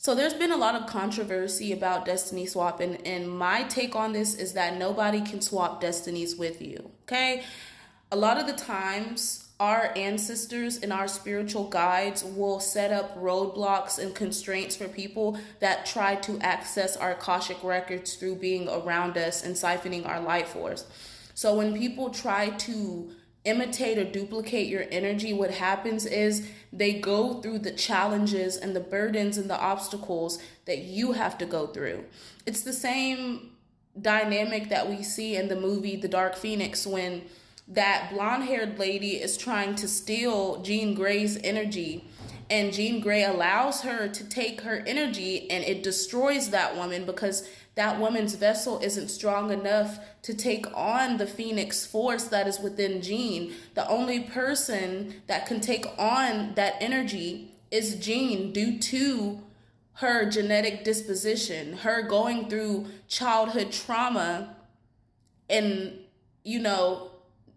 So there's been a lot of controversy about destiny swapping, and my take on this is that nobody can swap destinies with you. Okay? A lot of the times our ancestors and our spiritual guides will set up roadblocks and constraints for people that try to access our Akashic records through being around us and siphoning our life force. So when people try to imitate or duplicate your energy, what happens is they go through the challenges and the burdens and the obstacles that you have to go through. It's the same dynamic that we see in the movie The Dark Phoenix when that blonde-haired lady is trying to steal Jean Grey's energy, and Jean Grey allows her to take her energy, and it destroys that woman because that woman's vessel isn't strong enough to take on the Phoenix force that is within Jean. The only person that can take on that energy is Jean, due to her genetic disposition, her going through childhood trauma, and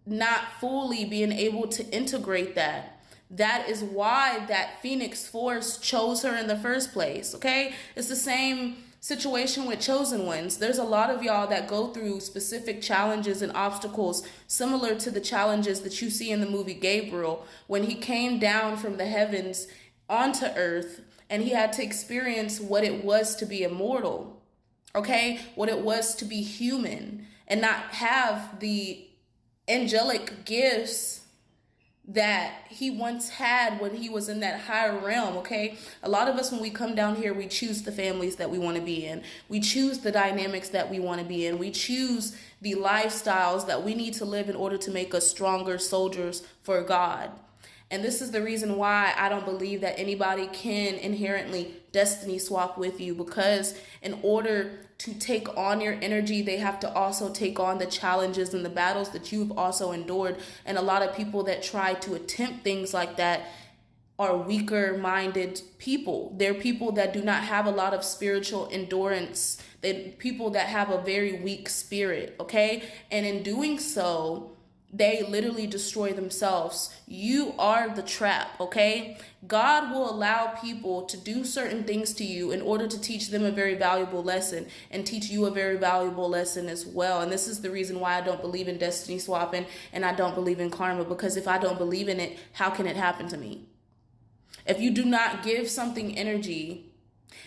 not fully being able to integrate that. That is why that Phoenix force chose her in the first place. Okay, it's the same situation with chosen ones. There's a lot of y'all that go through specific challenges and obstacles similar to the challenges that you see in the movie Gabriel, when he came down from the heavens onto earth and he had to experience what it was to be immortal. Okay, what it was to be human and not have the angelic gifts that he once had when he was in that higher realm. Okay, a lot of us, when we come down here, we choose the families that we want to be in, we choose the dynamics that we want to be in, we choose the lifestyles that we need to live in order to make us stronger soldiers for God. And this is the reason why I don't believe that anybody can inherently destiny swap with you, because in order to take on your energy, they have to also take on the challenges and the battles that you've also endured. And a lot of people that try to attempt things like that are weaker minded people. They're people that do not have a lot of spiritual endurance. They're people that have a very weak spirit, okay? And in doing so, they literally destroy themselves. You are the trap, okay? God will allow people to do certain things to you in order to teach them a very valuable lesson and teach you a very valuable lesson as well. And this is the reason why I don't believe in destiny swapping and I don't believe in karma, because if I don't believe in it, how can it happen to me? If you do not give something energy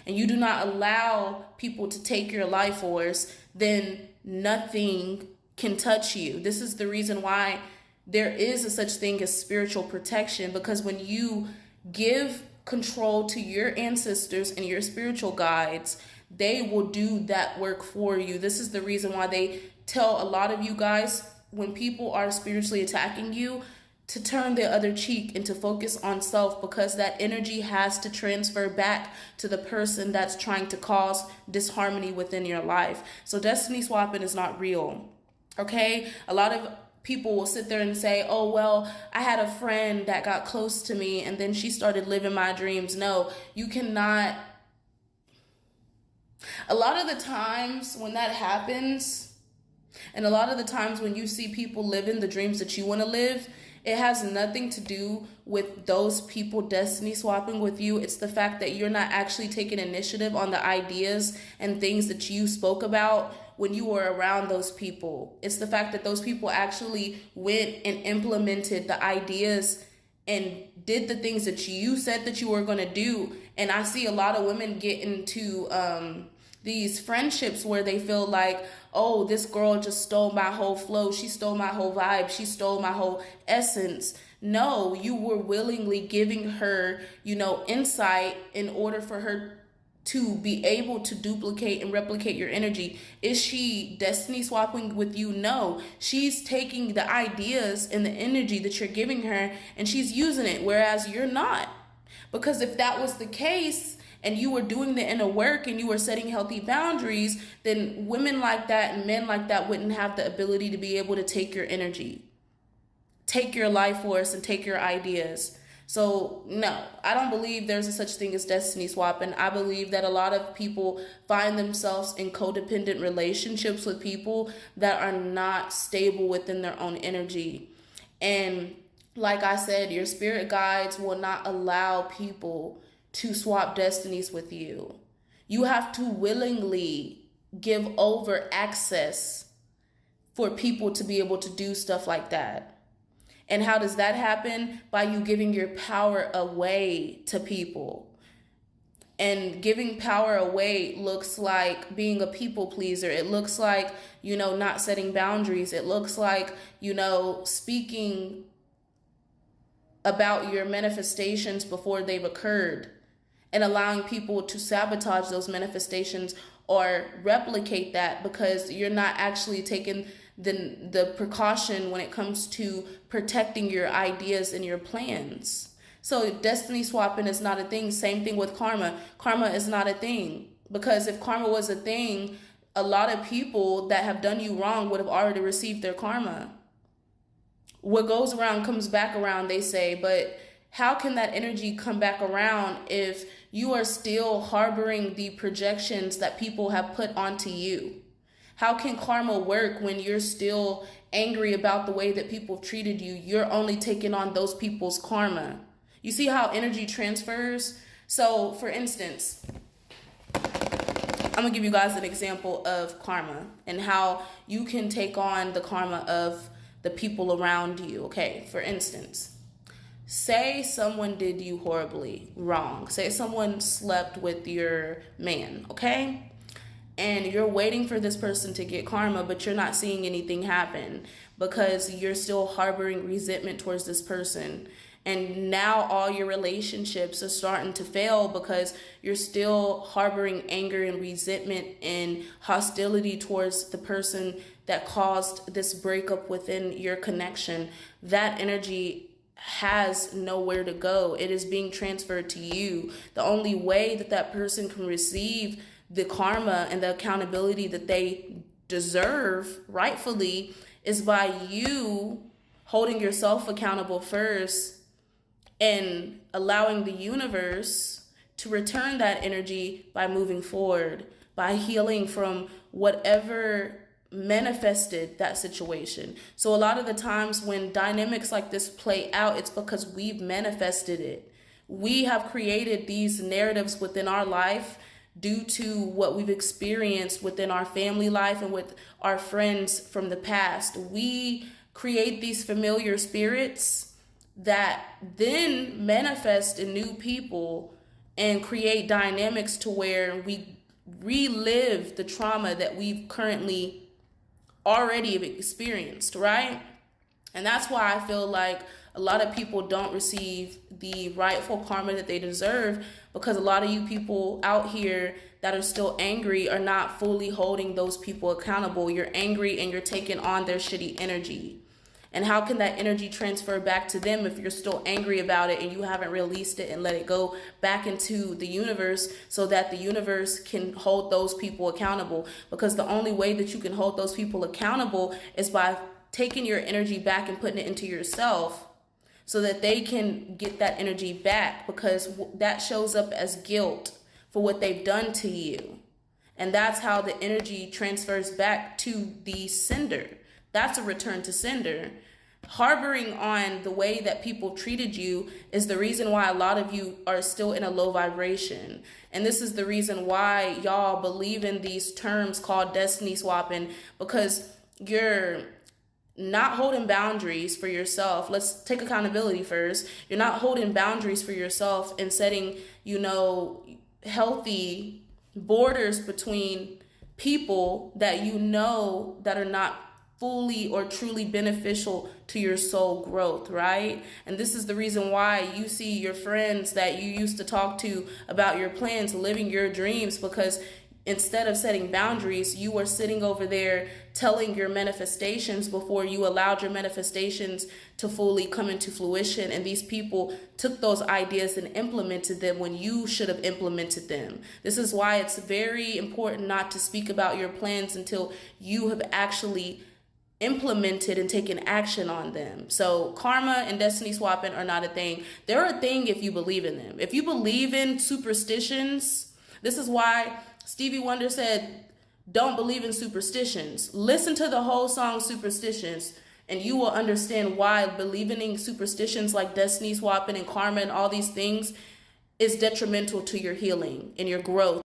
and you do not allow people to take your life force, then nothing can touch you. This is the reason why there is a such thing as spiritual protection, because when you give control to your ancestors and your spiritual guides, they will do that work for you. This is the reason why they tell a lot of you guys, when people are spiritually attacking you, to turn the other cheek and to focus on self, because that energy has to transfer back to the person that's trying to cause disharmony within your life. So destiny swapping is not real. Okay, a lot of people will sit there and say, oh, well, I had a friend that got close to me and then she started living my dreams. No, you cannot. A lot of the times when that happens, and a lot of the times when you see people living the dreams that you want to live, it has nothing to do with those people destiny swapping with you. It's the fact that you're not actually taking initiative on the ideas and things that you spoke about when you were around those people. It's the fact that those people actually went and implemented the ideas and did the things that you said that you were going to do. And I see a lot of women get into these friendships where they feel like, oh, this girl just stole my whole flow. She stole my whole vibe. She stole my whole essence. No, you were willingly giving her, insight in order for her to be able to duplicate and replicate your energy. Is she destiny swapping with you? No, she's taking the ideas and the energy that you're giving her and she's using it, whereas you're not. Because if that was the case, and you were doing the inner work and you were setting healthy boundaries, then women like that and men like that wouldn't have the ability to be able to take your energy, take your life force, and take your ideas. So no, I don't believe there's a such thing as destiny swapping. I believe that a lot of people find themselves in codependent relationships with people that are not stable within their own energy. And like I said, your spirit guides will not allow people to swap destinies with you. You have to willingly give over access for people to be able to do stuff like that. And how does that happen? By you giving your power away to people. And giving power away looks like being a people pleaser. It looks like, not setting boundaries. It looks like, speaking about your manifestations before they've occurred and allowing people to sabotage those manifestations or replicate that because you're not actually taking the precaution when it comes to protecting your ideas and your plans. So destiny swapping is not a thing. Same thing with karma. Karma is not a thing, because if karma was a thing, a lot of people that have done you wrong would have already received their karma. What goes around comes back around, they say, but how can that energy come back around if you are still harboring the projections that people have put onto you? How can karma work when you're still angry about the way that people treated you? You're only taking on those people's karma. You see how energy transfers? So, for instance, I'm going to give you guys an example of karma and how you can take on the karma of the people around you. Okay, for instance, say someone did you horribly wrong. Say someone slept with your man, okay? And you're waiting for this person to get karma, but you're not seeing anything happen because you're still harboring resentment towards this person. And now all your relationships are starting to fail because you're still harboring anger and resentment and hostility towards the person that caused this breakup within your connection. That energy has nowhere to go. It is being transferred to you. The only way that that person can receive the karma and the accountability that they deserve rightfully is by you holding yourself accountable first and allowing the universe to return that energy by moving forward, by healing from whatever manifested that situation. So a lot of the times when dynamics like this play out, it's because we've manifested it. We have created these narratives within our life due to what we've experienced within our family life and with our friends from the past. We create these familiar spirits that then manifest in new people and create dynamics to where we relive the trauma that we've currently already experienced, right? And that's why I feel like a lot of people don't receive the rightful karma that they deserve, because a lot of you people out here that are still angry are not fully holding those people accountable. You're angry and you're taking on their shitty energy. And how can that energy transfer back to them if you're still angry about it and you haven't released it and let it go back into the universe so that the universe can hold those people accountable? Because the only way that you can hold those people accountable is by taking your energy back and putting it into yourself so that they can get that energy back, because that shows up as guilt for what they've done to you. And that's how the energy transfers back to the sender. That's a return to sender. Harboring on the way that people treated you is the reason why a lot of you are still in a low vibration. And this is the reason why y'all believe in these terms called destiny swapping, because you're not holding boundaries for yourself. Let's take accountability first. You're not holding boundaries for yourself and setting, healthy borders between people that that are not fully or truly beneficial to your soul growth, right? And this is the reason why you see your friends that you used to talk to about your plans living your dreams, because instead of setting boundaries, you were sitting over there telling your manifestations before you allowed your manifestations to fully come into fruition. And these people took those ideas and implemented them when you should have implemented them. This is why it's very important not to speak about your plans until you have actually implemented and taken action on them. So karma and destiny swapping are not a thing. They're a thing if you believe in them. If you believe in superstitions, this is why Stevie Wonder said, don't believe in superstitions. Listen to the whole song Superstitions, and you will understand why believing in superstitions like destiny swapping and karma and all these things is detrimental to your healing and your growth